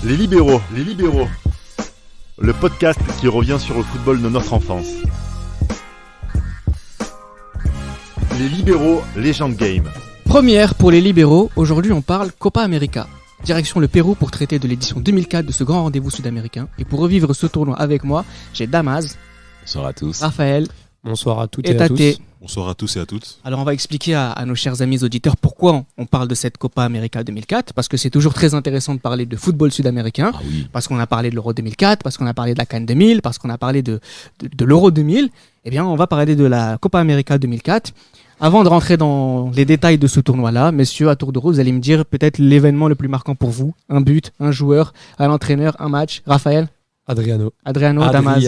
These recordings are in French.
Les libéraux. Le podcast qui revient sur le football de notre enfance. Les libéraux, Legend Game. Première pour les libéraux, aujourd'hui on parle Copa América. Direction le Pérou pour traiter de l'édition 2004 de ce grand rendez-vous sud-américain. Et pour revivre ce tournoi avec moi, j'ai Damaz. Bonsoir à tous. Raphaël. Bonsoir à toutes et à tous. Bonsoir à tous et à toutes. Alors on va expliquer à nos chers amis auditeurs pourquoi on parle de cette Copa América 2004, parce que c'est toujours très intéressant de parler de football sud-américain, parce qu'on a parlé de l'Euro 2004, parce qu'on a parlé de la CAN 2000, parce qu'on a parlé de l'Euro 2000, eh bien on va parler de la Copa América 2004. Avant de rentrer dans les détails de ce tournoi-là, messieurs, à tour de rôle, vous allez me dire peut-être l'événement le plus marquant pour vous, un but, un joueur, un entraîneur, un match. Raphaël? Adriano, Damaz.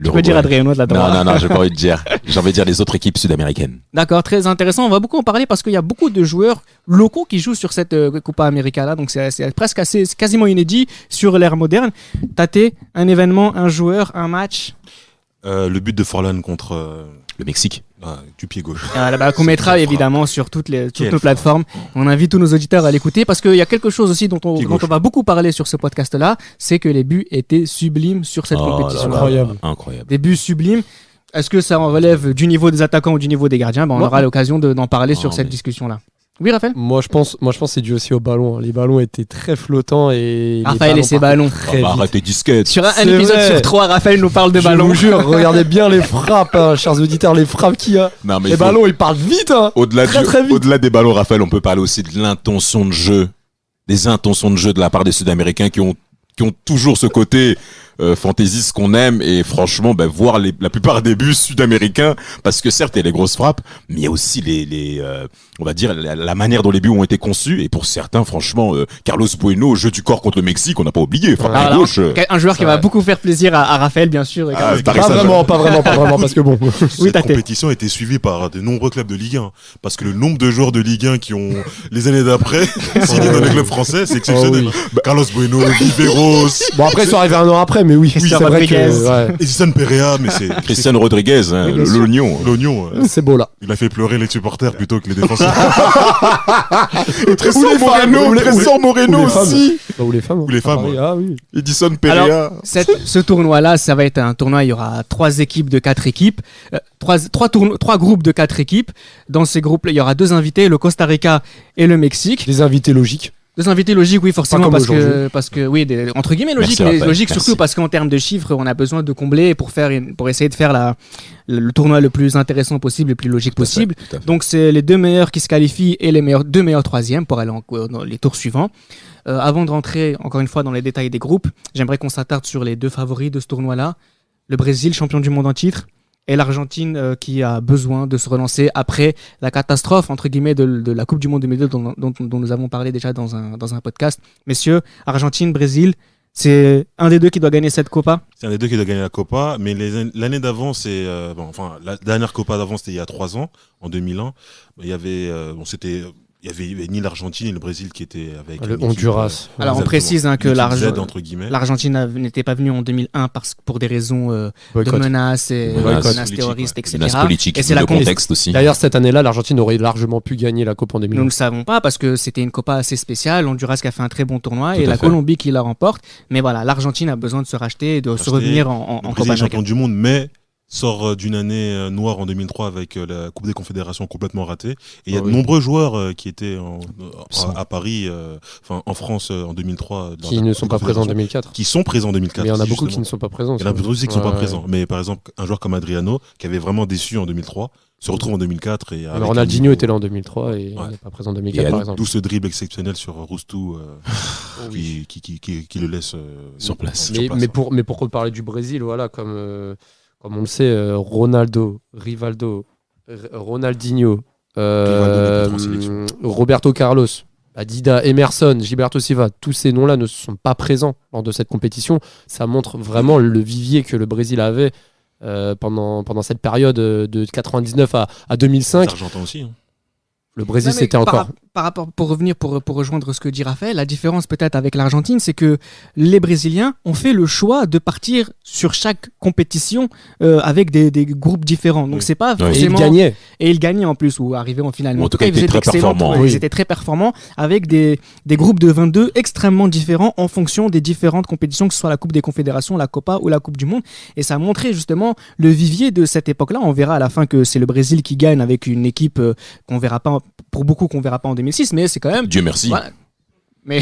Tu peux dire Adriano de la droite. Non, j'ai pas envie de dire. J'ai envie de dire les autres équipes sud-américaines. D'accord, très intéressant. On va beaucoup en parler parce qu'il y a beaucoup de joueurs locaux qui jouent sur cette Copa América là, donc c'est presque c'est quasiment inédit sur l'ère moderne. Tate, un événement, un joueur, un match. Le but de Forlan contre le Mexique. Du pied gauche. Qu'on mettra évidemment sur toutes nos plateformes. On invite tous nos auditeurs à l'écouter parce qu'il y a quelque chose aussi dont on va beaucoup parler sur ce podcast-là, c'est que les buts étaient sublimes sur cette compétition. Incroyable. Des buts sublimes. Est-ce que ça en relève du niveau des attaquants ou du niveau des gardiens? On aura l'occasion d'en parler sur cette discussion-là. Oui, Raphaël? Moi, je pense que c'est dû aussi aux ballons. Les ballons étaient très flottants et Raphaël et ses ballons. Arrête tes disquettes. Sur un épisode sur 3, Raphaël nous parle de ballons. Je vous jure, regardez bien les frappes, chers auditeurs, les frappes qu'il y a. Les ballons, ils partent vite. Très vite. Au-delà des ballons, Raphaël, on peut parler aussi de l'intention de jeu. Des intentions de jeu de la part des Sud-Américains qui ont toujours ce côté fantaisiste qu'on aime, et franchement voir la plupart des buts sud-américains, parce que certes il y a les grosses frappes, mais il y a aussi on va dire la manière dont les buts ont été conçus, et pour certains franchement Carlos Bueno au jeu du corps contre le Mexique, on n'a pas oublié, frappe à gauche. Un joueur qui va beaucoup faire plaisir à Raphaël, bien sûr. Pas vraiment parce que bon. Cette compétition a été suivie par de nombreux clubs de Ligue 1, parce que le nombre de joueurs de Ligue 1 qui ont les années d'après signé dans les clubs français, c'est exceptionnel. Carlos Bueno, Viveros. Bon, après ils sont arrivés un an après, mais oui, c'est vrai que Edison Perea, mais c'est Cristiano Rodriguez, l'oignon. C'est beau là. Il a fait pleurer les supporters plutôt que les défenseurs. Et Tresor Moreno aussi. Ou les femmes. Ah oui. Edison Perea. Alors, ce tournoi-là, ça va être un tournoi. Il y aura 3 équipes de 4 équipes, 3 groupes de 4 équipes. Dans ces groupes, il y aura 2 invités, le Costa Rica et le Mexique. Des invités logiques. Des invités logiques, oui, forcément, parce que oui, entre guillemets logiques, mais logiques surtout parce qu'en termes de chiffres, on a besoin de combler pour essayer de faire le tournoi le plus intéressant possible, le plus logique possible. Donc c'est les 2 meilleurs qui se qualifient et les 2 meilleurs troisièmes pour aller dans les tours suivants. Avant de rentrer encore une fois dans les détails des groupes, j'aimerais qu'on s'attarde sur les 2 favoris de ce tournoi-là. Le Brésil, champion du monde en titre, et l'Argentine qui a besoin de se relancer après la catastrophe entre guillemets de la Coupe du Monde 2002 dont nous avons parlé déjà dans un podcast. Messieurs, Argentine, Brésil, c'est un des 2 qui doit gagner cette Copa? C'est un des 2 qui doit gagner la Copa, mais l'année d'avant, c'est la dernière Copa d'avant, c'était il y a 3 ans, en 2001. Il y avait ni l'Argentine ni le Brésil qui étaient avec le Honduras. Alors on précise que l'Argentine n'était pas venue en 2001 pour des raisons de menaces et menaces terroristes, etc. Menaces politiques, et c'est le contexte aussi. D'ailleurs, cette année-là, l'Argentine aurait largement pu gagner la Copa en 2001. Nous ne le savons pas parce que c'était une Copa assez spéciale. Honduras qui a fait un très bon tournoi et la Colombie qui la remporte. Mais voilà, l'Argentine a besoin de se racheter et de se revenir en Copa América. Champion du monde, mais sort d'une année noire en 2003 avec la Coupe des Confédérations complètement ratée. Et il y a de nombreux joueurs qui étaient à Paris, en France en 2003. Qui ne sont pas présents en 2004. Qui sont présents en 2004. Mais il y en a beaucoup qui ne sont pas présents. Il y en a beaucoup aussi qui ne sont pas présents. Mais par exemple, un joueur comme Adriano, qui avait vraiment déçu en 2003, se retrouve en 2004. Ronaldinho était là en 2003 et il n'est pas présent en 2004 par exemple. D'où ce dribble exceptionnel sur Roustou qui le laisse sur place. Mais pour reparler du Brésil, voilà, comme on le sait, Ronaldo, Rivaldo, Ronaldinho, Roberto Carlos, Dida, Emerson, Gilberto Silva, tous ces noms-là ne sont pas présents lors de cette compétition. Ça montre vraiment le vivier que le Brésil avait pendant cette période de 99 à 2005. Les Argentins aussi. Le Brésil, c'était encore... par rapport, pour revenir, pour rejoindre ce que dit Raphaël, la différence peut-être avec l'Argentine, c'est que les Brésiliens ont fait le choix de partir sur chaque compétition avec des groupes différents. Donc c'est pas Et ils forcément... gagnaient. Et ils gagnaient en plus, ou arrivaient en finale. En tout cas, ils ils étaient très d'excellentes- performants. ouais, Oui. Ils étaient très performants avec des groupes de 22 extrêmement différents en fonction des différentes compétitions, que ce soit la Coupe des Confédérations, la Copa ou la Coupe du Monde. Et ça a montré justement le vivier de cette époque-là. On verra à la fin que c'est le Brésil qui gagne avec une équipe qu'on verra pas, pour beaucoup qu'on verra pas en 2006, mais c'est quand même... Dieu merci. Voilà. Mais,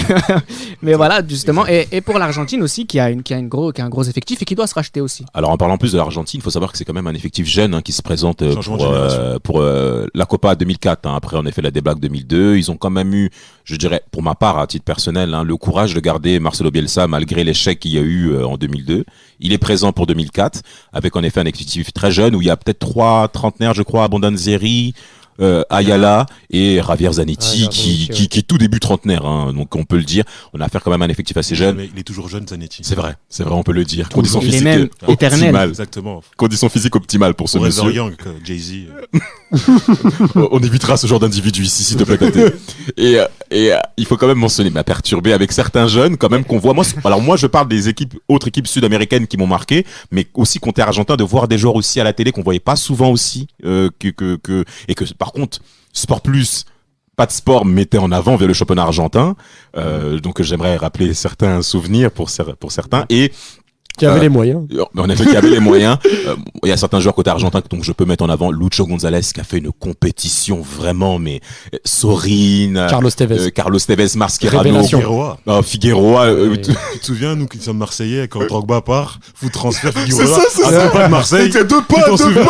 mais voilà, justement. Et pour l'Argentine aussi, qui a un gros effectif et qui doit se racheter aussi. Alors en parlant plus de l'Argentine, il faut savoir que c'est quand même un effectif jeune qui se présente Changement de génération. pour la Copa 2004. Après, en effet, la débâcle 2002. Ils ont quand même eu, je dirais, pour ma part, à titre personnel, le courage de garder Marcelo Bielsa malgré l'échec qu'il y a eu en 2002. Il est présent pour 2004, avec en effet un effectif très jeune où il y a peut-être 3 trentenaires, je crois, Abondanzeri, Ayala et Javier Zanetti qui est tout début trentenaire, donc on peut le dire. On a affaire quand même à un effectif assez jeune. Mais il est toujours jeune, Zanetti. C'est vrai, on peut le dire. Conditions Il est physiques même éternel. optimales. Exactement. Conditions physiques optimales pour ce Forever monsieur. Young, Jay-Z. On évitera ce genre d'individu ici, s'il te plaît, Tate. Et il faut quand même mentionner, m'a perturbé avec certains jeunes, quand même, qu'on voit. Moi, je parle des autres équipes sud-américaines qui m'ont marqué, mais aussi côté argentin, de voir des joueurs aussi à la télé qu'on voyait pas souvent aussi, et que, par contre, Sport Plus, pas de sport, mettait en avant vers le championnat argentin. Donc, j'aimerais rappeler certains souvenirs pour certains. Et Qui avait les moyens. en effet, qui avait les moyens. Il y a certains joueurs côté argentin donc je peux mettre en avant Lucho González qui a fait une compétition vraiment, mais Sorin, Carlos Tevez. Carlos Tevez, Mascherano, Révélation. Figueroa. Figueroa. Oui. Tu te souviens, nous qui sommes Marseillais, quand Drogba part, vous transfère Figueroa. c'est à 2 pas de Marseille. C'est deux Tu t'en souviens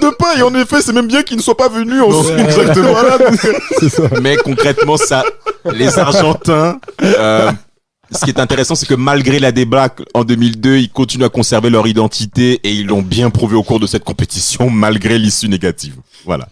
deux pas. Et en effet, c'est même bien qu'ils ne soient pas venus ensuite. Exactement. Mais concrètement, ça, les Argentins, ce qui est intéressant, c'est que malgré la débâcle en 2002, ils continuent à conserver leur identité et ils l'ont bien prouvé au cours de cette compétition, malgré l'issue négative. Voilà.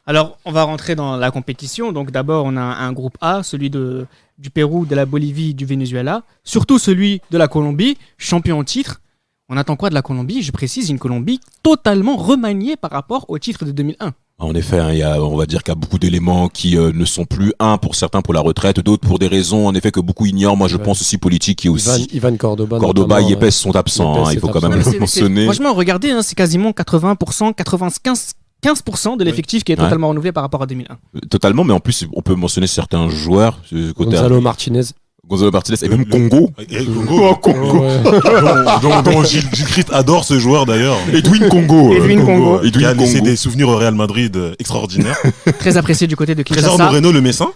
Alors, on va rentrer dans la compétition. Donc, d'abord, on a un groupe A, celui du Pérou, de la Bolivie, du Venezuela. Surtout celui de la Colombie, champion en titre. On attend quoi de la Colombie? Je précise, une Colombie totalement remaniée par rapport au titre de 2001. En effet, on va dire qu'il y a beaucoup d'éléments qui ne sont plus, pour certains pour la retraite, d'autres pour des raisons, en effet, que beaucoup ignorent. Moi, je pense aussi politique et aussi Ivan Cordoba. Cordoba, notamment, Yepes sont absents. Yepes Il faut est quand même absent. le mentionner. Franchement, regardez, c'est quasiment 80%, 15% de l'effectif qui est Ouais. totalement renouvelé par rapport à 2001. Totalement, mais en plus, on peut mentionner certains joueurs. Gonzalo Martinez. Gonzalo Martinez et même Congo. Et Congo. Congo. Ouais. dont Gilles Christ adore ce joueur d'ailleurs. Edwin Congo. Edwin Congo. Qui a laissé Congo. des souvenirs au Real Madrid extraordinaires. Très apprécié du côté de Trésor Kinshasa. Moreno, le Messin.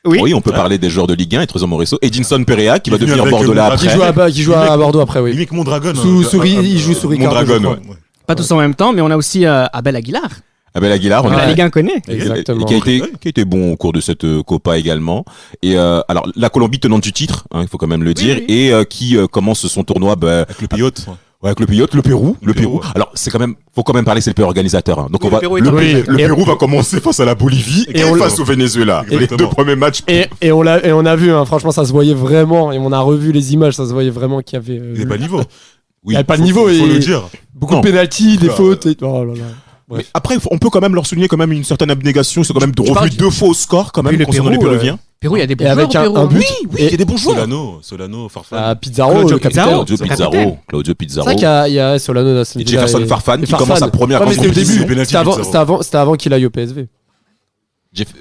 Oui, on peut parler des joueurs de Ligue 1 et Trésor Moresso. Edinson Perea qui va Il est venu devenir avec Bordelais Mondragon. après. Qui joue à Bordeaux après, oui. Limite Mondragon. Il joue sous Ricardo. Mondragon, je crois. ouais. Pas tous en même temps, mais on a aussi Abel Aguilar. Abel Aguilar, on Que a la Ligue 1 connaît. Exactement. qui a été bon au cours de cette Copa également. Et alors la Colombie tenante du titre, il faut quand même le dire, oui. et qui commence son tournoi Avec le pilote. avec le Pérou, le Pérou. Pérou, ouais. Alors c'est quand même, faut quand même parler, c'est le pays organisateur. Donc Oui, on va, le Pérou est le, un pays. le Pérou va commencer face à la Bolivie et on face au Venezuela. Les Exactement. 2 premiers matchs. Et on a vu, franchement, ça se voyait vraiment. Et on a revu les images, ça se voyait vraiment qu'il y avait Il n'est pas niveau. Oui, il y avait pas de Faut niveau. le Et dire. beaucoup Non. de pénalties, des Ah, fautes. Oh là là. Mais après, on peut quand même leur souligner quand même une certaine abnégation. Ils sont quand même parles revenus du- 2 fois au score quand même Oui, le concernant les Pérou, Péruviens. Pérou, il y a des bons Et avec joueurs au un Pérou, hein. but. Oui, il y a des bons joueurs. Solano, Farfan. Ah, Pizarro, Claudio le capitaine. Pizarro. Claudio Capitaine. Pizarro. Claudio C'est Pizarro. vrai qu'il y a Solano da Et Silva Jefferson et- Farfan et qui commence sa première Ouais, mais grande c'était au début. compétition. Penalty, C'était avant qu'il aille au PSV.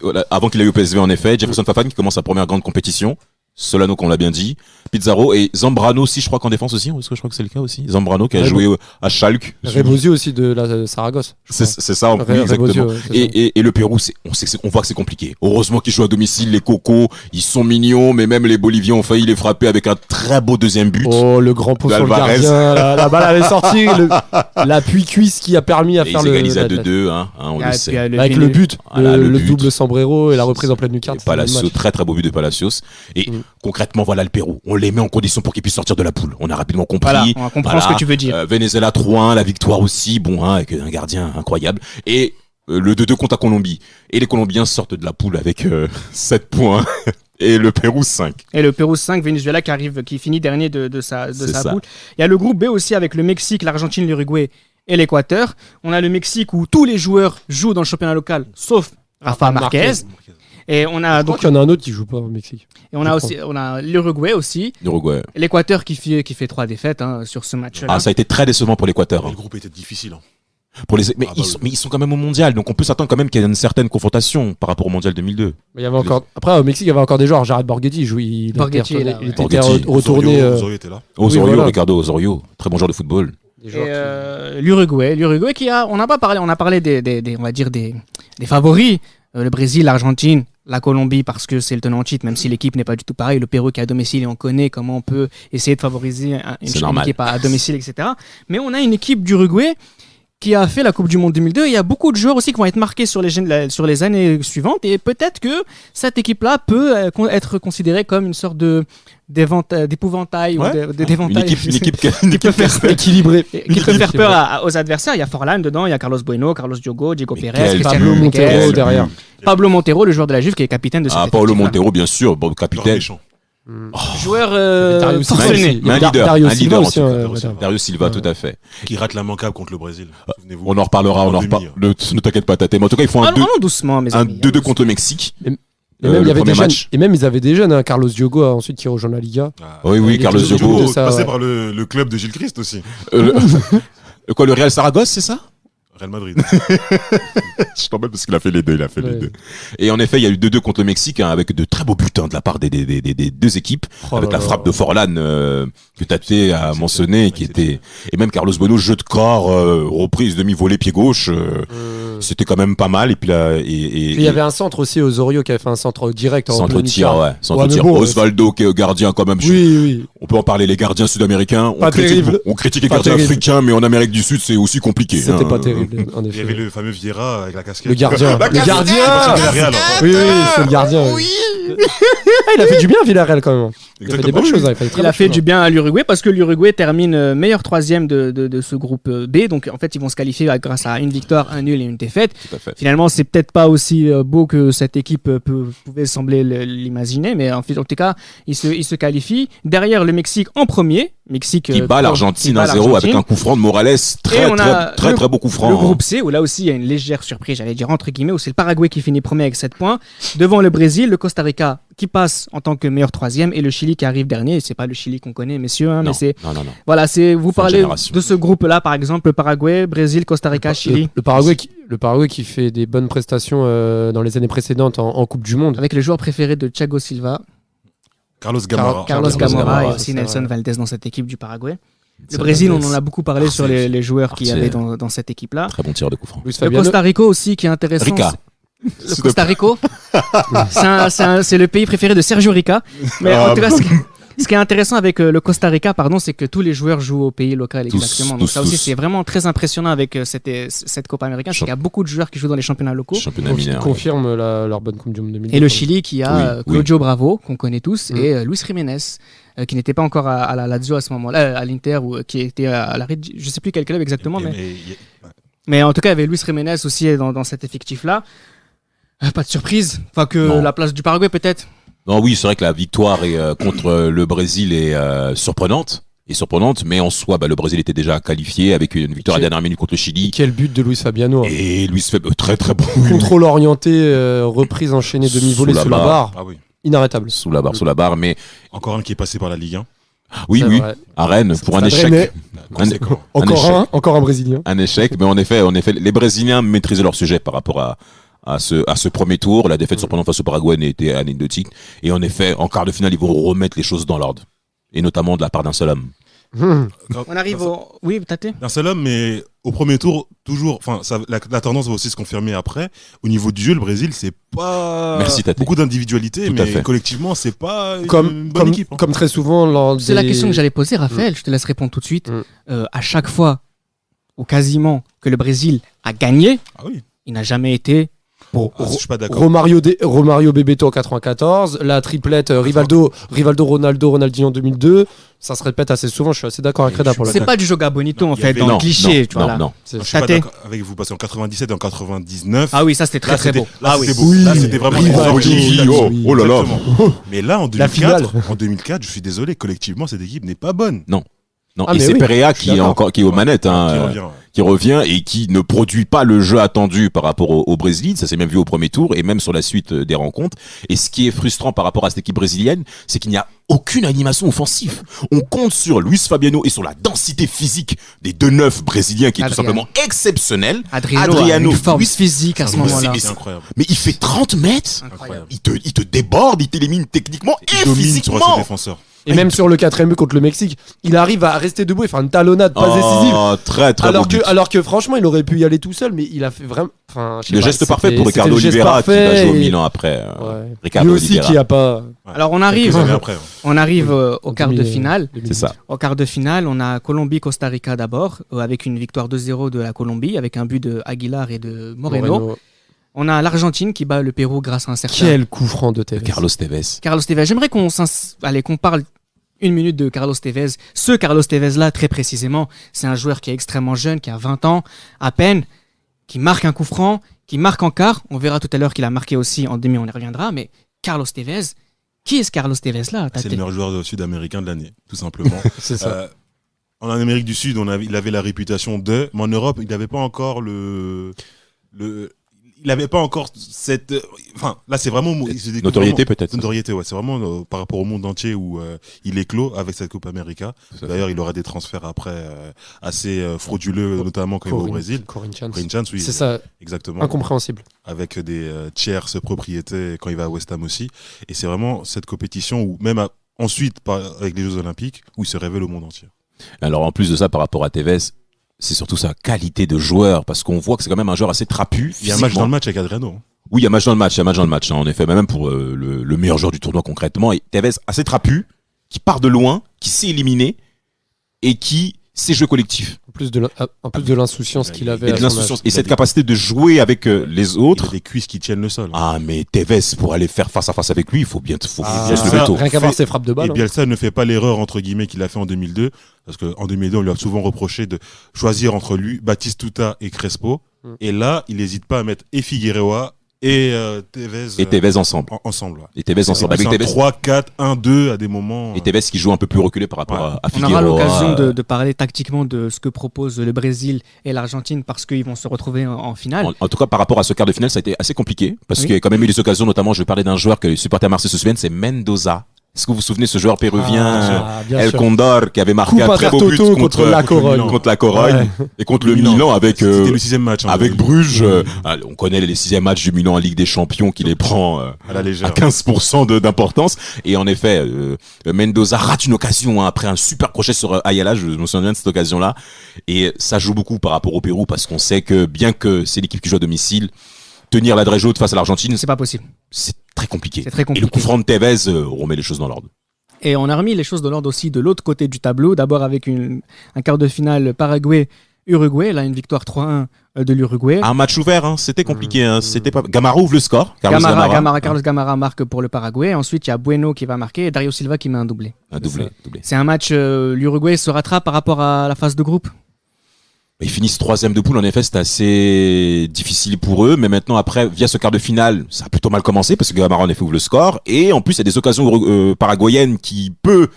Voilà, avant qu'il aille au PSV en effet, Jefferson Farfan qui commence sa première grande compétition, Solano qu'on l'a bien dit, Pizarro et Zambrano aussi je crois qu'en défense aussi, parce que je crois que c'est le cas aussi, Zambrano qui a Ouais, joué à Schalke. Rebozio aussi de la Saragosse. je crois. C'est ça, oui, Rebozio, exactement. ouais, c'est ça. Et le Pérou, on voit que c'est compliqué. Heureusement qu'ils jouent à domicile, les Cocos, ils sont mignons, mais même les Boliviens ont failli les frapper avec un très beau deuxième but. Oh, le grand pot sur le d'Alvarez. gardien. La balle avait sorti. L'appui cuisse qui a permis à Et faire ils le. égalisent à la- 2-2, on Ah, le et sait. puis, Avec le but, Voilà, le le but. double sombrero et la reprise en pleine lucarne. Et Palacios, très très beau but de Palacios. Et concrètement, voilà le Pérou. On les met en condition pour qu'ils puissent sortir de la poule. On a rapidement compris. Voilà, on comprend ce que tu veux dire. Venezuela 3-1, la victoire aussi, avec un gardien incroyable. Et le 2-2 contre la Colombie. Et les Colombiens sortent de la poule avec 7 points. Et le Pérou 5. Et le Pérou 5, Venezuela qui finit dernier de sa C'est ça. poule. Il y a le groupe B aussi avec le Mexique, l'Argentine, l'Uruguay et l'Équateur. On a le Mexique où tous les joueurs jouent dans le championnat local, sauf Rafa Marquez. Et on a Je crois donc qu'il y en a un autre qui joue pas au Mexique. et on a l'Uruguay aussi, L'Uruguay. l'Équateur qui fait 3 défaites sur ce match-là. Ah, ça a été très décevant pour l'Équateur. Le Hein. groupe était difficile. Hein. Mais ils sont quand même au mondial, donc on peut s'attendre quand même qu'il y ait une certaine confrontation par rapport au mondial 2002. Mais il y avait encore... Après, au Mexique, il y avait encore des joueurs. Jared Borghetti, Borghetti est là, ouais. était Borghetti. retourné. Osorio était là. Osorio, voilà. Ricardo Osorio, très bon joueur de football. Des Et, joueurs qui- l'Uruguay qui a, on n'a pas parlé, on a parlé on va dire des favoris, le Brésil, l'Argentine, la Colombie parce que c'est le tenant en titre, même si l'équipe n'est pas du tout pareille, le Pérou qui est à domicile et on connaît comment on peut essayer de favoriser une équipe à domicile, etc. Mais on a une équipe d'Uruguay qui a fait la Coupe du Monde 2002. Il y a beaucoup de joueurs aussi qui vont être marqués sur les années suivantes et peut-être que cette équipe-là peut être considérée comme une sorte d'épouvantail Ouais. ou d'éventail. Une équipe qui peut faire équilibré. qui peut faire peur aux adversaires. Il y a Forlan dedans, il y a Carlos Bueno, Carlos Diogo, Diego Mais Pérez, quel Cristiano Pablo but, Montero, Montero quel derrière. but. Pablo Montero, le joueur de la Juve qui est capitaine de cette Ah, Paolo effectif-là. Montero, bien sûr, bon, Joueur capitaine. méchant. Joueur Dario Silva forcené. aussi. Mais un Dar- leader, Dario un Silva leader en aussi, tout cas. voilà. Dario Silva, Ouais. tout à fait. Qui rate l'immanquable contre le Brésil. Souvenez-vous. On en reparlera, En on en demi, reparle. hein. Ne t'inquiète pas, Tate. Mais en tout cas, ils font un Allons doucement, mes amis. 2-2 contre le Mexique. Et même, Le il y avait premier des jeunes, match. et même ils avaient des jeunes, hein, Carlos Diogo ensuite qui rejoint la Liga. Ah. Oui, oui, Il Carlos était Diogo. de ça, passé ouais. par le club de Gilles Christ aussi. Euh, Quoi, le Real Saragosse, c'est ça? Real Madrid. Je t'embête parce qu'il a fait les deux, il a fait Ouais. les deux. Et en effet, il y a eu 2-2 contre le Mexique, hein, avec de très beaux butins de la part des deux équipes, Oh avec là la là. frappe de Forlan que Tate a mentionné, qui était, et même Carlos Bueno, jeu de corps, reprise, demi-volée, pied gauche, c'était quand même pas mal. Et puis là, Puis il y avait un centre aussi, Osorio, qui avait fait un centre direct. en centre plein tir, mi-temps. ouais, centre Ouais, mais tir. bon, Osvaldo, qui est gardien quand même. Oui, oui. On peut en parler, les gardiens sud-américains. Pas terrible. On critique les Pas gardiens terrible. africains, mais en Amérique du Sud, c'est aussi compliqué. C'était hein. pas terrible, en Il y avait effet. le fameux Vieira avec la casquette. Le gardien. La Le casquette. gardien. C'est Villarreal, hein. Oui, oui, c'est le gardien. Oui. Ah, il a fait du bien, Villarreal, quand même. Il a fait des Exactement. bonnes choses. Hein. Il, fait des très Il a bonnes fait choses, du bien à l'Uruguay parce que l'Uruguay termine meilleur troisième de ce groupe B. Donc en fait, ils vont se qualifier grâce à une victoire, un nul et une défaite. Tout à fait. Finalement, c'est peut-être pas aussi beau que cette équipe pouvait sembler l'imaginer, mais en tout cas, ils se qualifient. Derrière le Mexique en premier. Mexique Qui bat l'Argentine qui bat 1-0 avec un coup franc de Morales. Très, on a très beau coup franc. Le groupe C, où là aussi il y a une légère surprise, j'allais dire entre guillemets, où c'est le Paraguay qui finit premier avec 7 points, devant le Brésil, le Costa Rica qui passe en tant que meilleur troisième, et le Chili qui arrive dernier. Et c'est pas le Chili qu'on connaît, messieurs, hein, mais c'est non. voilà, c'est vous Fin de parlez génération. de ce groupe-là, par exemple, le Paraguay, Brésil, Costa Rica, Chili, Le Paraguay qui fait des bonnes prestations dans les années précédentes en Coupe du Monde. avec le joueur préféré de Thiago Silva, Carlos Gamara. Carlos Carlos Gamora, Gamora, et c'est aussi ça, Nelson ouais. Valdez dans cette équipe du Paraguay. Le Ça Brésil, va, on en a beaucoup parlé sur les joueurs qu'il y avait dans cette équipe-là. Très bon tir de coup franc. Luis Le Fabiano. Costa Rica aussi, qui est intéressant. Rica. Le Costa Rica, c'est le pays préféré de Sergio Rica. Mais en tout cas, ce qui est intéressant avec le Costa Rica, c'est que tous les joueurs jouent au pays local, Tous, exactement. Donc tous, ça aussi, tous. c'est vraiment très impressionnant avec cette Copa américaine, c'est qu'il y a beaucoup de joueurs qui jouent dans les championnats locaux. Championnat Qui mineur. confirme leur bonne Coupe du Monde 2010. Et le Chili qui a Oui, Claudio Bravo, qu'on connaît tous, Mm. et Luis Jiménez, qui n'était pas encore à la Lazio à ce moment-là, à l'Inter, ou qui était à la Red, je sais plus quel club exactement, mais en tout cas, il y avait Luis Jiménez aussi dans cet effectif-là. Pas de surprise, enfin que Non. la place du Paraguay peut-être. Non, oui, c'est vrai que la victoire contre le Brésil est surprenante. Mais en soi, le Brésil était déjà qualifié avec une victoire à la dernière minute contre le Chili. Quel but de Luis Fabiano. Hein. Et Luis fait très très bon. Contrôle orienté, reprise enchaînée, demi-volée Sous la sous la barre. barre. Ah oui. Inarrêtable. Sous la barre, mais Encore un qui est passé par la Ligue 1. oui, C'est oui, vrai. à Rennes pour un Stade échec. Rennais. Conséquent. Encore un Brésilien. Un échec, mais en effet, les Brésiliens maîtrisaient leur sujet par rapport à ce premier tour. La défaite surprenante face au Paraguay n'était anecdotique. Et en effet, en quart de finale, ils vont remettre les choses dans l'ordre. Et notamment de la part d'un seul homme. On arrive au... Oui, Tate. Un seul homme, mais au premier tour, toujours. Enfin, la tendance va aussi se confirmer après. Au niveau du jeu, le Brésil, c'est pas. Merci, Tate. Beaucoup d'individualité, Tout à mais fait. collectivement, c'est pas une Comme, bonne équipe. hein. comme très souvent lors C'est la des- question que j'allais poser, Raphaël. Je te laisse répondre tout de suite. À chaque fois, ou quasiment, que le Brésil a gagné, Ah oui. il n'a jamais été. Ah, je suis pas d'accord. Romario Bebeto en 94, la triplette Rivaldo, Ronaldo, Ronaldinho en 2002. Ça se répète assez souvent, je suis assez d'accord avec Reda pour le C'est coup. pas du Joga Bonito Non, en il y fait, avait- dans non, le cliché. non, tu vois, là. non. C'est- Je suis pas Tate. d'accord avec vous parce qu'en 97 et en 99. Ah oui, ça c'était très Là, très c'était- beau. Là, Ah oui. c'était beau. Oui. Là, c'était vraiment Rivaldo, Exactement. oh là là. Mais là, en La finale. 2004, je suis désolé, collectivement, cette équipe n'est pas bonne. Non. Non, Ah, et mais c'est oui, Perea je suis qui est d'accord. qui est aux manettes, hein, qui revient et qui ne produit pas le jeu attendu par rapport au Brésil. Ça s'est même vu au premier tour et même sur la suite des rencontres. Et ce qui est frustrant par rapport à cette équipe brésilienne, c'est qu'il n'y a aucune animation offensive. On compte sur Luis Fabiano et sur la densité physique des 2-9 brésiliens qui est tout simplement exceptionnelle. Adriano a une force physique à ce moment-là. C'est incroyable. Mais il fait 30 mètres. Incroyable. Il te déborde, il t'élimine techniquement Il et domine sur ses physiquement. défenseurs. Et même sur le 4ème but contre le Mexique, il arrive à rester debout et faire une talonnade pas décisive. Très très Alors beau que, but. alors que franchement, il aurait pu y aller tout seul, mais il a fait vraiment. Enfin, je sais Le pas, geste parfait pour c'était Ricardo le geste Oliveira qui va parfait jouer au et- Milan après. Ouais. Ricardo Lui aussi Oliveira. qui a pas. Alors on arrive, Quelques années après, hein. on arrive au quart de Demi- finale. C'est ça. Au quart de finale, on a Colombie-Costa Rica d'abord, avec une victoire 2-0 de la Colombie, avec un but de Aguilar et de Moreno. On a l'Argentine qui bat le Pérou grâce à un certain Quel coup franc de Tevez. Carlos Tevez. Carlos Tevez. J'aimerais qu'on parle une minute de Carlos Tevez. Ce Carlos Tevez-là, très précisément, c'est un joueur qui est extrêmement jeune, qui a 20 ans à peine, qui marque un coup franc, qui marque en quart. On verra tout à l'heure qu'il a marqué aussi en demi, on y reviendra. Mais Carlos Tevez, qui est ce Carlos Tevez-là? C'est le meilleur joueur sud-américain de l'année, tout simplement. C'est ça. En Amérique du Sud, il avait la réputation de, mais en Europe, il n'avait pas encore il n'avait pas encore cette. Enfin, là, c'est vraiment. Notoriété, peut-être. Notoriété, ouais. C'est vraiment par rapport au monde entier où il éclot avec cette Coupe América. D'ailleurs, il aura des transferts après assez frauduleux, notamment quand il va au Brésil. Corinthians. Corinthians, oui. C'est ça, Exactement. incompréhensible. Avec des tierces propriétés quand il va à West Ham aussi. Et c'est vraiment cette compétition où, même ensuite, avec les Jeux Olympiques, où il se révèle au monde entier. Alors en plus de ça, par rapport à Tevez, c'est surtout sa qualité de joueur, parce qu'on voit que c'est quand même un joueur assez trapu. Il y a un match dans le match avec Adriano. hein. Oui, il y a match dans le match, hein, en effet, mais même pour le meilleur joueur du tournoi concrètement. Et Tevez assez trapu, qui part de loin, qui sait éliminer et qui sait jouer collectif. En plus de l'insouciance qu'il avait. Et de à son l'insouciance. âge. Et cette capacité de jouer avec les Il a autres. des cuisses qui tiennent le sol. Ah, mais Tevez, pour aller faire face à face avec lui, il faut bien se lever ça, tôt. Rien qu'à voir Fait- ses frappes de balle. Et Bielsa ne fait pas l'erreur entre guillemets qu'il a fait en 2002, parce qu'en 2002 on lui a souvent reproché de choisir entre lui, Batistuta et Crespo. Et là, il n'hésite pas à mettre et Figueroa et Tevez. Et Tevez ensemble. Ensemble. Ouais. Et Tevez ensemble. Avec Tevez. 3, 4, 1, 2 à des moments. Et Tevez qui joue un peu plus reculé par rapport à On Figueroa. aura l'occasion de parler tactiquement de ce que proposent le Brésil et l'Argentine parce qu'ils vont se retrouver en finale. En tout cas, par rapport à ce quart de finale, ça a été assez compliqué. Parce Oui. qu'il y a quand même eu des occasions, notamment, je vais parler d'un joueur que les supporters marseillais se souviennent, c'est Mendoza. Est-ce que vous vous souvenez de ce joueur péruvien, Ah, bien El sûr. Condor, qui avait marqué Coupe un très beau but Intertoto contre la Corogne. Milan. contre la Corogne Ouais. et contre le Milan. Milan avec, C'était le 6e match. hein, avec de- Bruges. On connaît les 6e matchs du Milan en Ligue des Champions qui les prend à la à légère. 15% d'importance. Et en effet, Mendoza rate une occasion après un super crochet sur Ayala. Je me souviens de cette occasion-là. Et ça joue beaucoup par rapport au Pérou parce qu'on sait que bien que c'est l'équipe qui joue à domicile, tenir l'adresse haute face à l'Argentine, C'est pas possible. c'est très compliqué. C'est très Et le compliqué. coup franc de Tevez remet les choses dans l'ordre. Et on a remis les choses de l'ordre aussi de l'autre côté du tableau. D'abord avec un quart de finale Paraguay-Uruguay. Là, une victoire 3-1 de l'Uruguay. Un match ouvert, hein, c'était compliqué. Hein, c'était pas. Gamara ouvre le score. Carlos Carlos Gamara marque pour le Paraguay. Ensuite, il y a Bueno qui va marquer et Dario Silva qui met un doublé. Un doublé. C'est un match, l'Uruguay se rattrape par rapport à la phase de groupe. Ils finissent 3e de poule. En effet, c'était assez difficile pour eux. Mais maintenant, après, via ce quart de finale, ça a plutôt mal commencé parce que Gamara en effet ouvre le score. Et en plus, il y a des occasions paraguayennes qui peuvent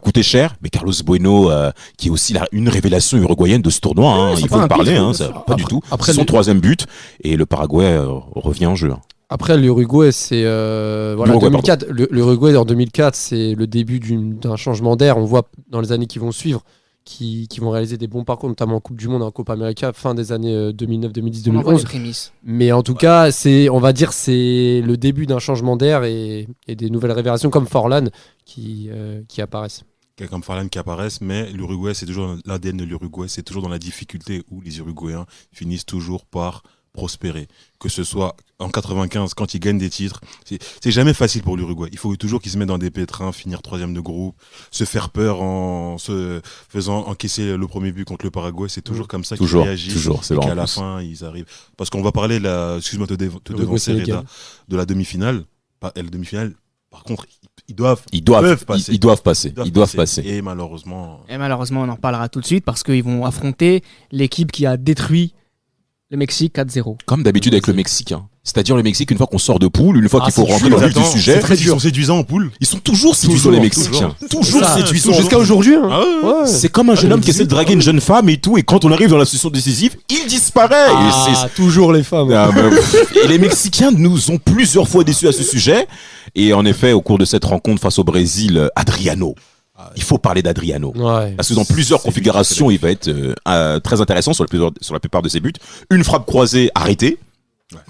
coûter cher. Mais Carlos Bueno, qui est aussi une révélation uruguayen de ce tournoi, hein, c'est il pas faut un en parler. pire, Hein, bien ça, sûr. pas du tout. Après, C'est son 3e but. Et le Paraguay revient en jeu. Hein. Après, l'Uruguay, c'est. Voilà, L'Uruguay, 2004, l'Uruguay en 2004, c'est le début d'un changement d'air. On voit dans les années qui vont suivre qui vont réaliser des bons parcours, notamment en Coupe du Monde, en Copa América, fin des années 2009, 2010, On envoie les 2011. prémices. Mais en tout cas, on va dire, c'est le début d'un changement d'air et des nouvelles révélations comme Forlan qui apparaissent. Quelqu'un comme Farlan qui apparaissent, mais l'Uruguay, c'est toujours l'ADN de l'Uruguay, c'est toujours dans la difficulté où les Uruguayens finissent toujours par prospérer. Que ce soit en 95, quand ils gagnent des titres, c'est jamais facile pour l'Uruguay. Il faut toujours qu'ils se mettent dans des pétrins, finir 3e de groupe, se faire peur en se faisant encaisser le premier but contre le Paraguay. C'est toujours comme ça qu'ils réagissent. Toujours, c'est et vrai. qu'à la fin, ils arrivent. Parce qu'on va parler, excuse-moi de te L'Uruguay, devancer, Sénégal. Reda, de la demi-finale. La demi-finale, par contre, ils doivent passer. Et malheureusement. Et malheureusement, on en reparlera tout de suite parce qu'ils vont affronter l'équipe qui a détruit le Mexique 4-0. Comme d'habitude avec le Mexique. Hein. C'est-à-dire le Mexique, une fois qu'on sort de poule, une fois qu'il faut c'est rentrer dur, dans le vif du attends, sujet, c'est très dur. Ils sont séduisants en poule. ils sont toujours séduisants les Mexicains. Toujours Ça, séduisants. toujours. Jusqu'à aujourd'hui. Hein. Ah ouais. Ouais. C'est comme un jeune homme qui essaie de draguer une jeune femme et tout, et quand on arrive dans la situation décisive, il disparaît. Et c'est- Toujours les femmes. Ah, bah, et les Mexicains nous ont plusieurs fois déçus à ce sujet. Et en effet, au cours de cette rencontre face au Brésil, Adriano. Il faut parler d'Adriano. Ouais. Parce que dans plusieurs configurations, il va être très intéressant sur la plupart de ses buts. Une frappe croisée arrêtée,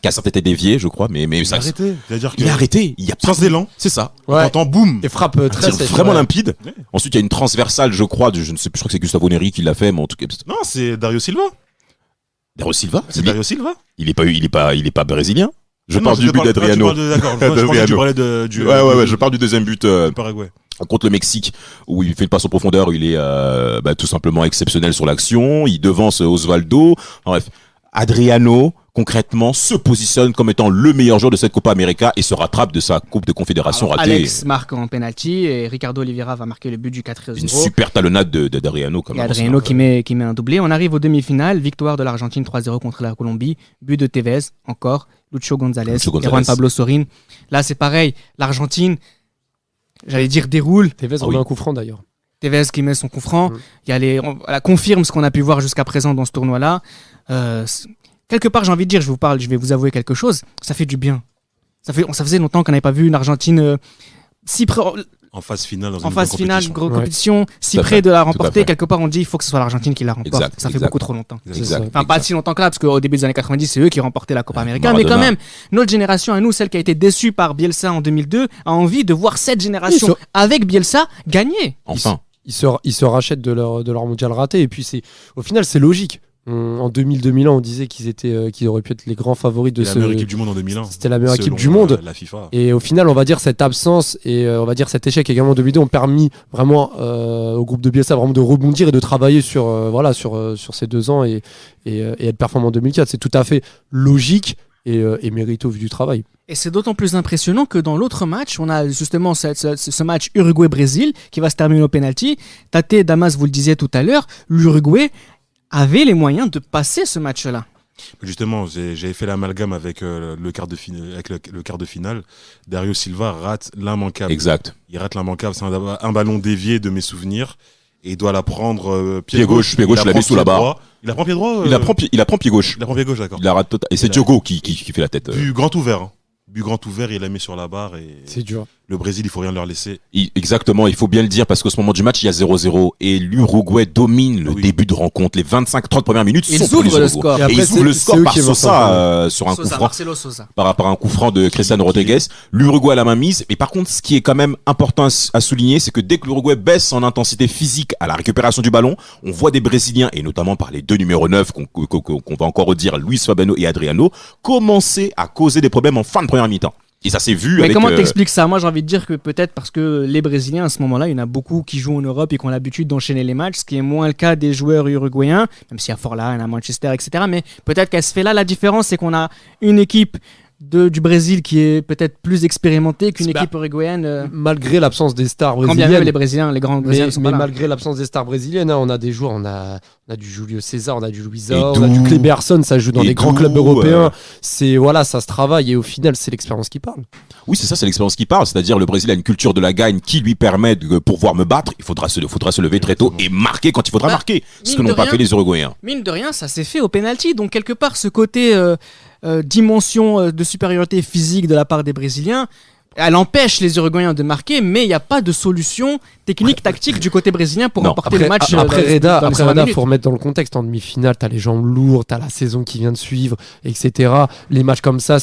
qui a certes été déviée, je crois, mais ça. Arrêtez. C'est-à-dire que Il est arrêté. Il y a pas. sans élan, C'est ça. Ouais. t'entends boum. Et frappe Un très tir sèche. vraiment ouais. limpide. Ouais. Ensuite, il y a une transversale, je crois, je ne sais plus, je crois que c'est Gustavo Neri qui l'a fait, mais en tout cas, Non, c'est Dario Silva. Dario Silva. C'est Dario Silva. Il est pas brésilien. Je Ah non, parle du but d'Adriano. D'accord. Je pensais que tu parlais du. Ouais, je parle du deuxième but. du Paraguay. Contre le Mexique, où il fait une passe en profondeur, il est tout simplement exceptionnel sur l'action, il devance Osvaldo. Bref, Adriano, concrètement, se positionne comme étant le meilleur joueur de cette Copa América et se rattrape de sa Coupe de Confédération Alors, ratée. Alex marque en penalty et Ricardo Oliveira va marquer le but du 4-0. Une super talonnade d'Adriano. Et Adriano qui met un doublé. On arrive aux demi-finales. Victoire de l'Argentine 3-0 contre la Colombie. But de Tevez, encore. Lucho González et Juan Pablo Sorin. Là, c'est pareil. L'Argentine, j'allais dire, déroule. Tevez en met un coup franc d'ailleurs. Tevez qui met son coup franc. Mm. Il y a elle confirme ce qu'on a pu voir jusqu'à présent dans ce tournoi-là. Quelque part, j'ai envie de dire, je vais vous avouer quelque chose. Ça fait du bien. Ça faisait longtemps qu'on n'avait pas vu une Argentine si près. En phase finale, dans En une phase grande finale, compétition. grosse Ouais. compétition, si Tout à près fait, de la tout à remporter, fait. quelque part on dit il faut que ce soit l'Argentine qui la remporte. Exact, Ça fait exact. beaucoup trop longtemps. Exact. Enfin, pas si longtemps que là, parce qu'au début des années 90, c'est eux qui remportaient la Copa América. Mais Maradona. quand même, notre génération à nous, celle qui a été déçue par Bielsa en 2002, a envie de voir cette génération avec Bielsa gagner. Enfin. Ils se rachètent de leur mondial raté. Et puis, au final, c'est logique. En 2000-2001, on disait qu'ils auraient pu être les grands favoris de Et la meilleure équipe du monde en 2001. C'était la meilleure équipe selon du monde. La FIFA. Et au final, on va dire cette absence et on va dire cet échec également en 2002 ont permis vraiment au groupe de Bielsa vraiment de rebondir et de travailler sur ces 2 ans et être performant en 2004. C'est tout à fait logique et mérité au vu du travail. Et c'est d'autant plus impressionnant que dans l'autre match, on a justement ce match Uruguay-Brésil qui va se terminer au penalty. Tate, Damas, vous le disiez tout à l'heure, l'Uruguay avait les moyens de passer ce match-là. Justement, j'avais fait l'amalgame avec le quart de finale. Dario Silva rate l'immanquable. Exact. Il rate l'immanquable. C'est un ballon dévié de mes souvenirs. Et il doit la prendre pied Pied gauche, il la met sous la barre. Il la prend pied droit. Il apprend pied gauche. Il la prend pied gauche, d'accord. Il la rate total. Et c'est Diogo qui fait la tête. But grand ouvert. Hein. But grand ouvert, il la met sur la barre. Et C'est dur. le Brésil, il faut rien leur laisser. Exactement, il faut bien le dire parce qu'au ce moment du match, il y a 0-0 et l'Uruguay domine le Oui. début de rencontre. Les 25-30 premières minutes Ils sont pour les ouvrent le Uruguayens. score. Et Et après, ils ouvrent le c'est score eux par qui vont Sosa sur un coup Sosa, franc. Marcelo Sosa. Par rapport à un coup franc de Cristiano Rodriguez. L'Uruguay a la main mise. Mais par contre, ce qui est quand même important à souligner, c'est que dès que l'Uruguay baisse en intensité physique à la récupération du ballon, on voit des Brésiliens, et notamment par les deux numéros 9 qu'on va encore redire, Luis Fabiano et Adriano, commencer à causer des problèmes en fin de première mi-temps. Et ça s'est vu Mais avec... comment t'expliques ça? Moi, j'ai envie de dire que peut-être parce que les Brésiliens, à ce moment-là, il y en a beaucoup qui jouent en Europe et qui ont l'habitude d'enchaîner les matchs, ce qui est moins le cas des joueurs uruguayens, même s'il y a Forlan, il y a Manchester, etc. Mais peut-être qu'elle se fait là. La différence, c'est qu'on a une équipe du Brésil qui est peut-être plus expérimentée qu'une équipe uruguayenne. Malgré l'absence des stars Quand bien brésiliennes. même les Brésiliens, les grands Brésiliens sont Mais pas là. malgré l'absence des stars brésiliennes, hein, on a des joueurs, on a du Julio César, on a du Luisa, Et on a du Kleberson, ça joue dans Et les grands d'où, clubs européens. C'est voilà, ça se travaille et au final, c'est l'expérience qui parle. Oui, c'est ça, c'est l'expérience qui parle. C'est-à-dire, le Brésil a une culture de la gagne qui lui permet de pouvoir me battre. Il faudra se lever très tôt et marquer quand il faudra Bah, marquer. Ce que mine n'ont de pas rien. fait les Uruguayens. Mine de rien, ça s'est fait au penalty. Donc, quelque part, ce côté dimension de supériorité physique de la part des Brésiliens, elle empêche les Uruguayens de marquer, mais il n'y a pas de solution technique, tactique du côté brésilien pour Non, remporter le match. Après dans les 120 Reda, minutes. faut remettre dans le contexte. En demi-finale, t'as les jambes lourdes, t'as la saison qui vient de suivre, etc. Les matchs comme ça,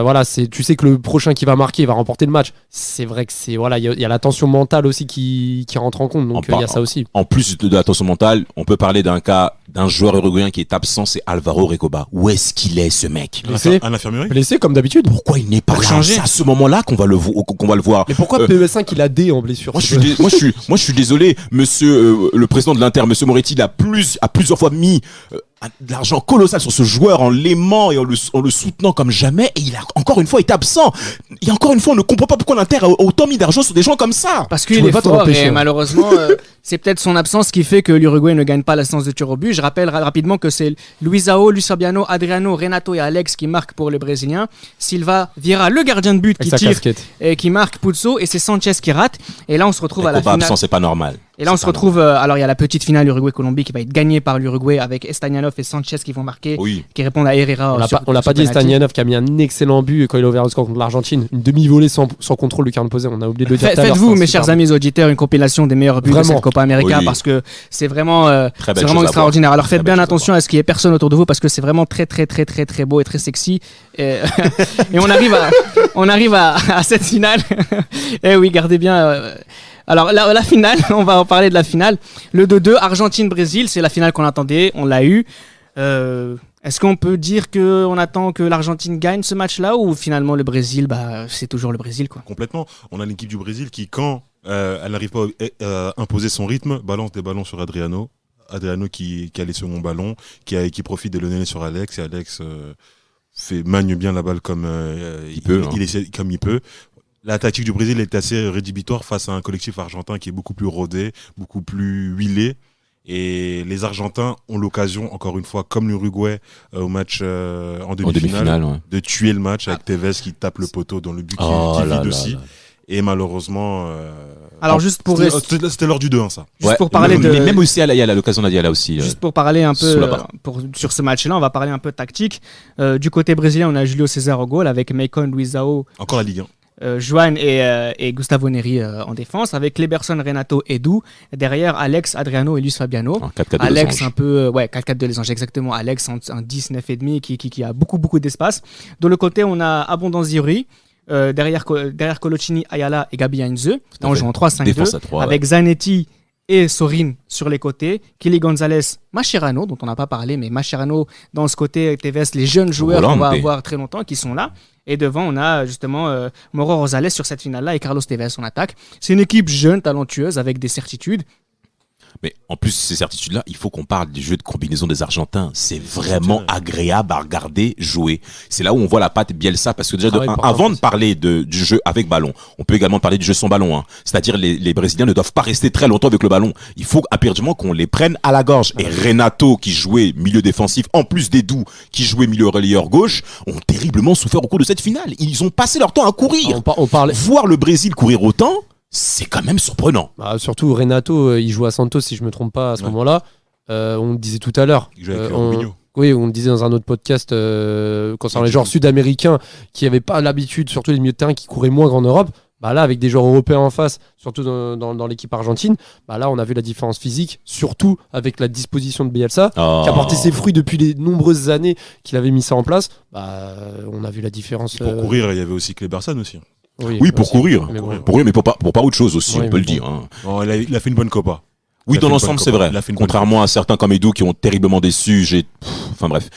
voilà, tu sais que le prochain qui va marquer, il va remporter le match. C'est vrai que il y a la tension mentale aussi qui rentre en compte. Donc il y a ça aussi. En plus de la tension mentale, on peut parler d'un cas d'un joueur uruguayen qui est absent, c'est Alvaro Recoba. Où est-ce qu'il est, ce mec? Blessé. À l'infirmerie. Blessé comme d'habitude. Pourquoi il n'est pas Pour là? changer. C'est à ce moment-là qu'on va le voir. Mais pourquoi PES5 il a D en blessure? Moi je suis désolé, monsieur le président de l'Inter, monsieur Moretti, a plusieurs fois mis de l'argent colossal sur ce joueur en l'aimant et en le soutenant comme jamais, et il a encore une fois été absent. Et encore une fois, on ne comprend pas pourquoi l'Inter a autant mis d'argent sur des gens comme ça. Parce qu'il est fort et malheureusement, c'est peut-être son absence qui fait que l'Uruguay ne gagne pas la séance de tir au but. Je rappelle rapidement que c'est Luisao, Luis Fabiano, Adriano, Renato et Alex qui marquent pour le Brésilien. Silva, Vieira, le gardien de but qui tire et qui marque Puzzo, et c'est Sanchez qui rate. Et là, on se retrouve à la finale. Absent, c'est pas normal. Et là, on se retrouve. Alors, il y a la petite finale Uruguay-Colombie qui va être gagnée par l'Uruguay avec Estanianov et Sanchez qui vont marquer, qui répondent à Herrera. On l'a pas dit, Estanianov qui a mis un excellent but quand il a ouvert le score contre l'Argentine. Une demi-volée sans contrôle de Carlos Posé. On a oublié de le dire. Faites-vous, mes chers amis auditeurs, une compilation des meilleurs buts de cette Copa América parce que c'est vraiment extraordinaire. Alors, faites bien attention à ce qu'il n'y ait personne autour de vous parce que c'est vraiment très, très, très, très, très beau et très sexy. Et on arrive à cette finale. Eh oui, gardez bien. Alors la finale, on va en parler de la finale. Le 2-2, Argentine-Brésil, c'est la finale qu'on attendait, on l'a eu. Est-ce qu'on peut dire qu'on attend que l'Argentine gagne ce match-là ou finalement le Brésil, c'est toujours le Brésil quoi. Complètement. On a l'équipe du Brésil qui, quand elle n'arrive pas à imposer son rythme, balance des ballons sur Adriano. Adriano qui a les seconds ballons, qui profite de Lionel sur Alex, et Alex manie bien la balle comme il essaie comme il peut. La tactique du Brésil est assez rédhibitoire face à un collectif argentin qui est beaucoup plus rodé, beaucoup plus huilé. Et les Argentins ont l'occasion, encore une fois, comme l'Uruguay au match en demi-finale, de tuer le match avec Tevez qui tape le poteau dans le but qui vide aussi. Et malheureusement... Alors juste pour... C'était l'heure du 2-1 ça. Juste pour parler de... Mais même aussi à l'occasion de Diala aussi. Juste pour parler un peu sur ce match-là, on va parler un peu tactique. Du côté brésilien, on a Julio César au goal avec Maicon, Luisao... Encore la Ligue 1. Juan et Gustavo Neri en défense, avec Kleberson, Renato, Edu. Derrière, Alex, Adriano et Luis Fabiano. 4-4 Alex un peu... 4-4 de les anges, exactement. Alex en 10-9,5 qui a beaucoup d'espace. De l'autre côté, on a Abondance Yuri. Derrière Colocini, Ayala et Gabi Heinze. On joue en 3-5-2 avec Zanetti et Sorin sur les côtés, Kili Gonzalez, Mascherano, dont on n'a pas parlé, mais Mascherano dans ce côté, Tevez, les jeunes joueurs qu'on va avoir très longtemps qui sont là. Et devant, on a justement Mauro Rosales sur cette finale-là et Carlos Tevez en attaque. C'est une équipe jeune, talentueuse, avec des certitudes. Mais en plus, ces certitudes-là, il faut qu'on parle du jeu de combinaison des Argentins. C'est vraiment agréable à regarder jouer. C'est là où on voit la patte Bielsa, parce que déjà, avant de parler du jeu avec ballon, on peut également parler du jeu sans ballon. C'est-à-dire, les Brésiliens ne doivent pas rester très longtemps avec le ballon. Il faut impérativement qu'on les prenne à la gorge. Et Renato, qui jouait milieu défensif, en plus d'Edu, qui jouait milieu relayeur gauche, ont terriblement souffert au cours de cette finale. Ils ont passé leur temps à courir. Voir le Brésil courir autant, c'est quand même surprenant. Surtout Renato, il joue à Santos si je me trompe pas à ce moment-là. On le disait tout à l'heure. Il joue avec Robinho. Oui, on le disait dans un autre podcast concernant les joueurs sud-américains qui n'avaient pas l'habitude, surtout les milieux de terrain qui couraient moins qu'en Europe. Là, avec des joueurs européens en face, surtout dans l'équipe argentine, là, on a vu la différence physique, surtout avec la disposition de Bielsa, qui a porté ses fruits depuis les nombreuses années qu'il avait mis ça en place. On a vu la différence. Et pour courir, il y avait aussi Kleberson aussi. Oui, pour courir. Mais pour pas autre chose aussi, on peut le dire. Non, il a fait une bonne Copa. Oui, dans l'ensemble, c'est vrai. Contrairement à certains comme Edu qui ont terriblement déçu. Enfin bref.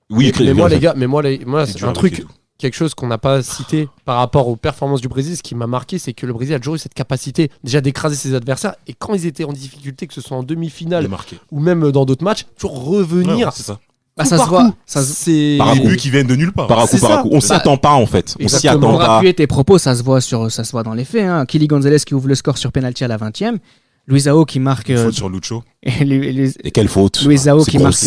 Oui, mais moi, les gars, c'est un truc, quelque chose qu'on n'a pas cité par rapport aux performances du Brésil. Ce qui m'a marqué, c'est que le Brésil a toujours eu cette capacité déjà d'écraser ses adversaires. Et quand ils étaient en difficulté, que ce soit en demi-finale ou même dans d'autres matchs, toujours revenir. C'est ça. Ça se voit. C'est des buts qui viennent de nulle part. Par à coup. On s'attend pas en fait. On s'y attend pas. Pour pas. appuyer tes propos, ça se voit dans les faits. Kili Gonzalez qui ouvre le score sur penalty à la 20e. Luisao qui marque. Faute sur Lucho. Et quelle faute. Luisao qui marque.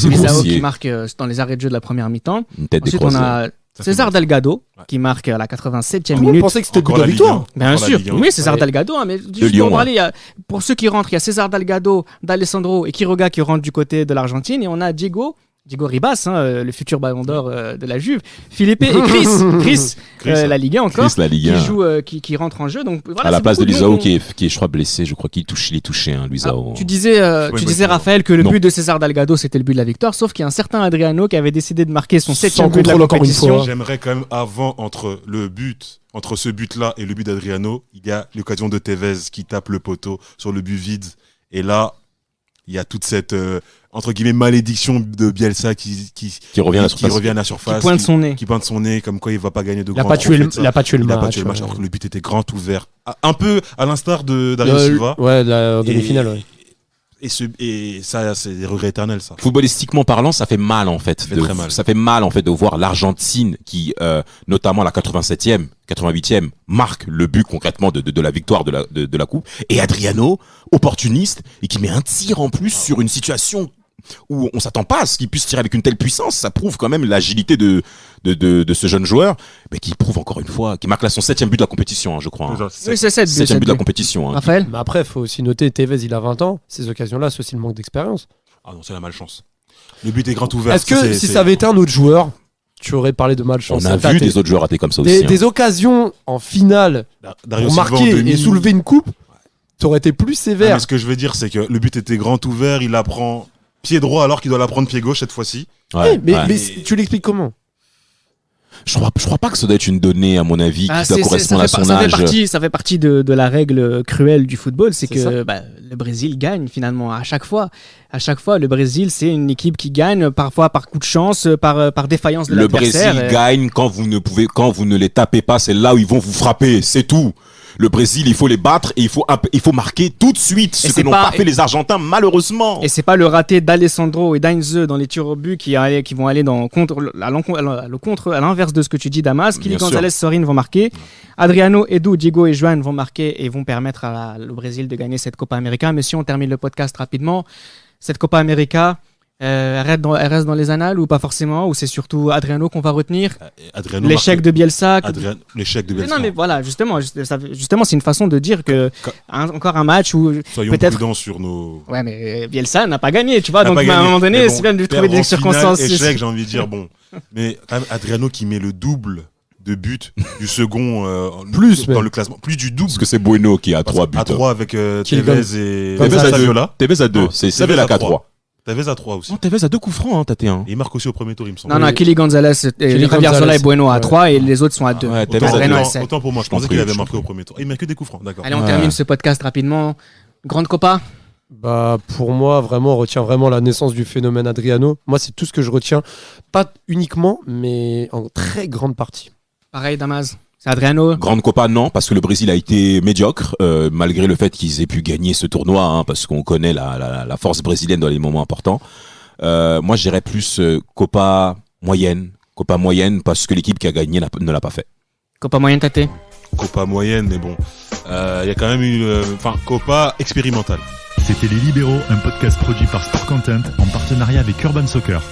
Luisao qui marque dans les arrêts de jeu de la première mi-temps. Ensuite, on a César Delgado qui marque à la 87e minute. Vous pensez que c'était le but de la victoire? Bien sûr. Oui, César Delgado. Mais juste pour parler, pour ceux qui rentrent, il y a César Delgado, D'Alessandro et Quiroga qui rentrent du côté de l'Argentine. Et on a Diego Ribas, le futur ballon d'or de la Juve, Felipe et Chris la Ligue 1 encore, qui rentre en jeu. Donc, voilà, à la place de Luisao qui est, je crois, blessé, je crois qu'il est touché, Luisao. Tu disais Raphaël, que le but de César Delgado, c'était le but de la victoire, sauf qu'il y a un certain Adriano qui avait décidé de marquer son 7e but de la compétition. J'aimerais quand même, entre ce but-là et le but d'Adriano, il y a l'occasion de Tevez qui tape le poteau sur le but vide. Et là, il y a toute cette entre guillemets malédiction de Bielsa qui revient à la surface, qui pointe son nez, comme quoi il va pas gagner de grands. Il a pas tué le match. Alors que le but était grand ouvert, un peu à l'instar de Dario Silva. Ouais, la demi-finale. Et ça, c'est des regrets éternels, ça. Footballistiquement parlant, ça fait mal en fait. Très mal. Ça fait mal en fait de voir l'Argentine qui, notamment la 87e, 88e, marque le but concrètement de la victoire de la coupe. Et Adriano, opportuniste, et qui met un tir en plus sur une situation où on s'attend pas à ce qu'il puisse tirer avec une telle puissance. Ça prouve quand même l'agilité de ce jeune joueur, mais qui prouve encore une fois, qui marque là son 7e but de la compétition, hein, je crois. Hein. Oui, c'est 7 7e but de la compétition. Hein. Raphaël. Mais après, il faut aussi noter, Tevez, il a 20 ans. Ces occasions-là, c'est aussi le manque d'expérience. Ah non, c'est la malchance. Le but est grand ouvert. Est-ce que si ça avait été un autre joueur, tu aurais parlé de malchance? On a vu des autres joueurs ratés comme ça aussi. Des occasions en finale Dario pour Silva en marquer demi. et soulever une coupe, t'aurais été plus Ah, sévère. mais ce que je veux dire, c'est que le but était grand ouvert, il la prend pied droit alors qu'il doit la prendre pied gauche cette fois-ci. Ouais, mais ouais. tu l'expliques comment? Je crois pas que ça doit être une donnée, à mon avis, qui doit correspondre à son ça âge. fait partie de la règle cruelle du football, c'est C'est que ça. le Brésil gagne finalement à chaque fois. À chaque fois, le Brésil, c'est une équipe qui gagne, parfois par coup de chance, par défaillance de Le l'adversaire. Brésil gagne quand vous ne les tapez pas, c'est là où ils vont vous frapper, c'est tout. Le Brésil, il faut les battre et il faut marquer tout de suite, ce que c'est n'ont pas- pas fait les Argentins, malheureusement. Et c'est pas le raté d'Alessandro et d'Heinze dans les tirs au but qui vont aller à l'inverse de ce que tu dis, Damas. Kili Bien sûr. Gonzalez, Sorin vont marquer. Adriano, Edu, Diego et Joan vont marquer et vont permettre au Brésil de gagner cette Copa América. Mais si on termine le podcast rapidement, cette Copa América, elle reste dans les annales ou pas forcément, ou c'est surtout Adriano qu'on va retenir? Adriano L'échec marque- de Bielsa. L'échec de Mais Bielsa. non, mais voilà, justement, c'est une façon de dire que encore un match où Soyons peut-être. prudents sur nos. Ouais, mais Bielsa n'a pas gagné, tu vois. N'a Donc, pas à un gagné. moment donné, Mais bon, c'est bien de trouver perdre des en finale, circonstances. Échec, j'ai envie de dire, bon. Mais quand même, Adriano qui met le double de but du second Plus, dans même. le classement. Plus du double. Parce que c'est Bueno qui a 3 buts. À 3 avec Qu'il Tevez et Tevez à 2. Saviola. Tevez à 2. Non, C'est Tevez Saviola à qui a 3. 3. Tevez à 3 aussi. Non, Tevez à 2 coups francs, hein, Tate. Hein. Et il marque aussi au premier tour, il me semble. Non, Kili Gonzalez, Kili Javier Zola Gonzalez. et Bueno à Ouais. 3 et les autres sont à 2. Ouais, Tevez Autant, à Adriano deux. à autant, 7. autant pour moi, je Je t'en pensais prie, qu'il avait je marqué t'en au premier tour. Il marque que des coups francs, d'accord. Allez, on Ouais. termine ce podcast rapidement. Grande Copa. Bah, pour moi, vraiment, on retient vraiment la naissance du phénomène Adriano. Moi, c'est tout ce que je retiens. Pas uniquement, mais en très grande partie. Pareil, Damas. C'est Adriano. Grande Copa, non, parce que le Brésil a été médiocre, malgré le fait qu'ils aient pu gagner ce tournoi, hein, parce qu'on connaît la force brésilienne dans les moments importants. Moi, je dirais plus Copa moyenne, parce que l'équipe qui a gagné ne l'a pas fait. Copa moyenne, Tate. Copa moyenne, mais bon. Il y a quand même une. Enfin, Copa expérimentale. C'était Les Libéraux, un podcast produit par Sport Content en partenariat avec Urban Soccer.